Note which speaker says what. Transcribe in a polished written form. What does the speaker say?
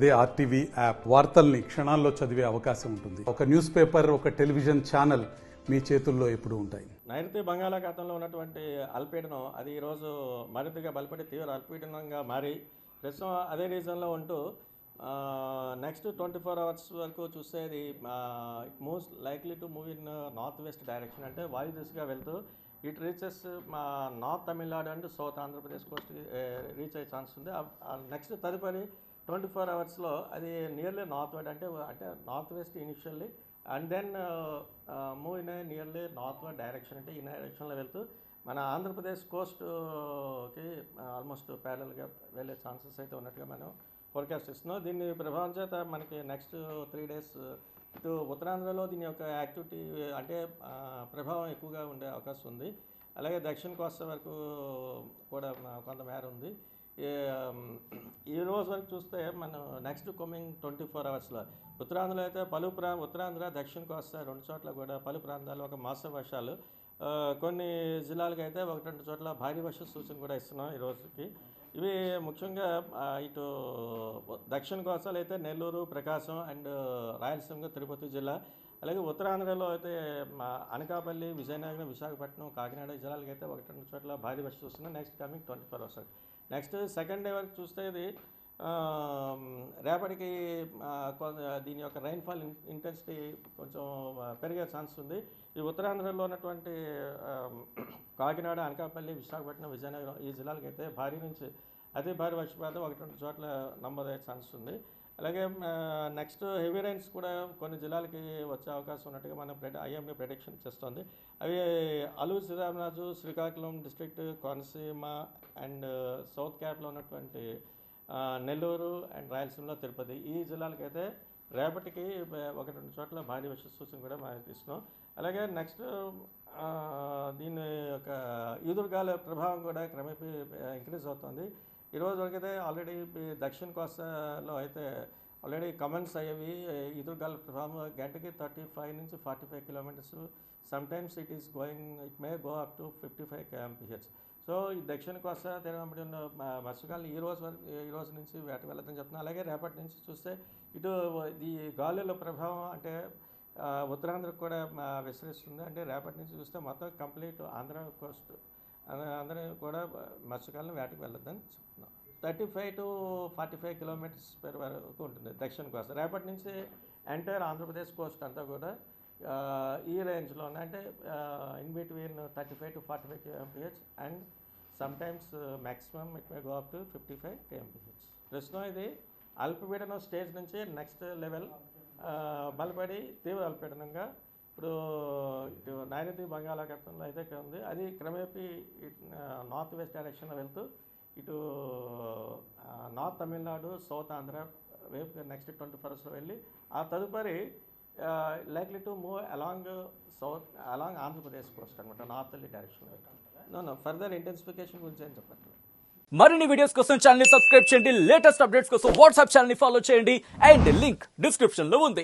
Speaker 1: ఇదే RTV app వార్తల్ని క్షణాల్లో చదివే అవకాశం ఉంటుంది. ఒక న్యూస్ పేపర్, ఒక టెలివిజన్ ఛానల్ మీ చేతుల్లో ఎప్పుడూ ఉంటాయి.
Speaker 2: నైరుతి బంగాళాఖాతంలో ఉన్నటువంటి అల్పపీడనం అది ఈరోజు మరింతగా బలపడి తీవ్ర అల్పపీడనంగా మారి ప్రస్తుతం అదే రీజన్లో ఉంటూ నెక్స్ట్ 24 అవర్స్ వరకు చూస్తే ఇది it moves likely to move in north west direction, అంటే వాయు దిశగా వెళ్తూ it reaches north Tamil Nadu and south Andhra Pradesh coast reach అయ్యే ఛాన్స్ ఉంది. నెక్స్ట్ తదుపరి 24 అవర్స్లో అది నియర్లీ నార్త్ వర్డ్ అంటే north west initially and then move in nearly northward direction, అంటే ఈ డైరెక్షన్లో వెళ్తూ మన ఆంధ్రప్రదేశ్ కోస్ట్కి ఆల్మోస్ట్ ప్యారల్గా వెళ్ళే ఛాన్సెస్ అయితే ఉన్నట్టుగా మనం ఫోర్కాస్ట్ ఇస్తున్నాం. దీని ప్రభావం చేత మనకి నెక్స్ట్ 3 days ఇటు ఉత్తరాంధ్రలో దీని యొక్క యాక్టివిటీ అంటే ప్రభావం ఎక్కువగా ఉండే అవకాశం ఉంది. అలాగే దక్షిణ కోస్తా వరకు కూడా కొంతమేర ఉంది. ఈ రోజు వరకు చూస్తే మనం నెక్స్ట్ కమింగ్ 24 అవర్స్లో ఉత్తరాంధ్రలో అయితే ఉత్తరాంధ్ర దక్షిణ కోస్తా 2 చోట్ల కూడా పలు ప్రాంతాల్లో ఒక మాస వర్షాలు, కొన్ని జిల్లాలకు అయితే 1-2 చోట్ల భారీ వర్ష సూచన కూడా ఇస్తున్నాం ఈ రోజుకి. ఇవి ముఖ్యంగా ఇటు దక్షిణ కోస్తాలో అయితే నెల్లూరు, ప్రకాశం అండ్ రాయలసీమ, తిరుపతి జిల్లా, అలాగే ఉత్తరాంధ్రలో అయితే అనకాపల్లి, విజయనగరం, విశాఖపట్నం, కాకినాడ జిల్లాలకు అయితే 1-2 చోట్ల భారీ వర్షం వస్తుంది next coming 24 hours. Next second day వరకు చూస్తే ఇది రేపటికి దీని యొక్క రైన్ఫాల్ ఇంటెన్సిటీ కొంచెం పెరిగే ఛాన్స్ ఉంది. ఈ ఉత్తరాంధ్రలో ఉన్నటువంటి కాకినాడ, అనకాపల్లి, విశాఖపట్నం, విజయనగరం ఈ జిల్లాలకు అయితే భారీ నుంచి అతి భారీ వర్షపాతం 1-2 చోట్ల నమోదయ్యే ఛాన్స్ ఉంది. అలాగే నెక్స్ట్ హెవీ రైన్స్ కూడా కొన్ని జిల్లాలకి వచ్చే అవకాశం ఉన్నట్టుగా మనం ఐఎండీ ప్రెడిక్షన్ చేస్తుంది. అవి Alluri Sitaramaraju, Srikakulam district, Konaseema and south క్యాప్లో ఉన్నటువంటి నెల్లూరు అండ్ రాయలసీమలో, తిరుపతి ఈ జిల్లాలకైతే రేపటికి 1-2 చోట్ల భారీ వర్ష సూచన కూడా మనం తీసుకున్నాం. అలాగే నెక్స్ట్ దీని యొక్క ఈదురుగాలి ప్రభావం కూడా క్రమేపీ ఇంక్రీజ్ అవుతుంది. ఈరోజు వరకైతే ఆల్రెడీ దక్షిణ కోస్తాలో అయితే ఆల్రెడీ కమెంట్స్ అయ్యేవి. ఈదురుగాలి ప్రభావం గంటకి 35 నుంచి 45 kilometres, sometimes it may go up to 55 kmph. So ఈ దక్షిణ కోస్తా తీరబడి ఉన్న మత్స్యకారులు ఈ రోజు నుంచి వేట వెళ్ళదని చెప్తున్నాను. అలాగే రేపటి నుంచి చూస్తే ఇటు ఈ గాలుల ప్రభావం అంటే ఉత్తరాంధ్రకు కూడా విస్తరిస్తుంది. అంటే రేపటి నుంచి చూస్తే మొత్తం కంప్లీట్ ఆంధ్ర కోస్ట్ అందరూ కూడా మత్స్యకారులను వేటకు వెళ్ళొద్దని చెప్తున్నాం. 35 to 45 kilometers per వరకు ఉంటుంది దక్షిణ కోస్తా. రేపటి నుంచి ఎంటైర్ ఆంధ్రప్రదేశ్ కోస్ట్ అంతా కూడా ఈ రేంజ్లో అంటే in between 35 to 45 kmph and sometimes maximum it may go up to 55 kmph. ప్రస్తుతం ఇది అల్పపీడనం స్టేజ్ నుంచి నెక్స్ట్ లెవెల్ బలపడి తీవ్ర అల్పపీడనంగా ఇప్పుడు ఇటు నైరుతి బంగాళాఖాతంలో అయితే ఉంది. అది క్రమేపీ నార్త్ వెస్ట్ డైరెక్షన్లో వెళ్తూ ఇటు నార్త్ తమిళనాడు, సౌత్ ఆంధ్ర వైపు నెక్స్ట్ 24 అవర్స్లో వెళ్ళి ఆ తదుపరి likely to move along Andhra Pradesh Coast అనమాట, నార్త్ డైరెక్షన్లో. నో ఫర్దర్ ఇంటెన్సిఫికేషన్ గురించి ఏం చెప్పట్లేదు.
Speaker 3: మరిన్ని వీడియోస్ కోసం ఛానల్ ని సబ్స్క్రైబ్ చేయండి, లేటెస్ట్ అప్డేట్స్ కోసం వాట్సాప్ ఛానల్ ని ఫాలో చేయండి అండ్ లింక్ డిస్క్రిప్షన్ లో ఉంది.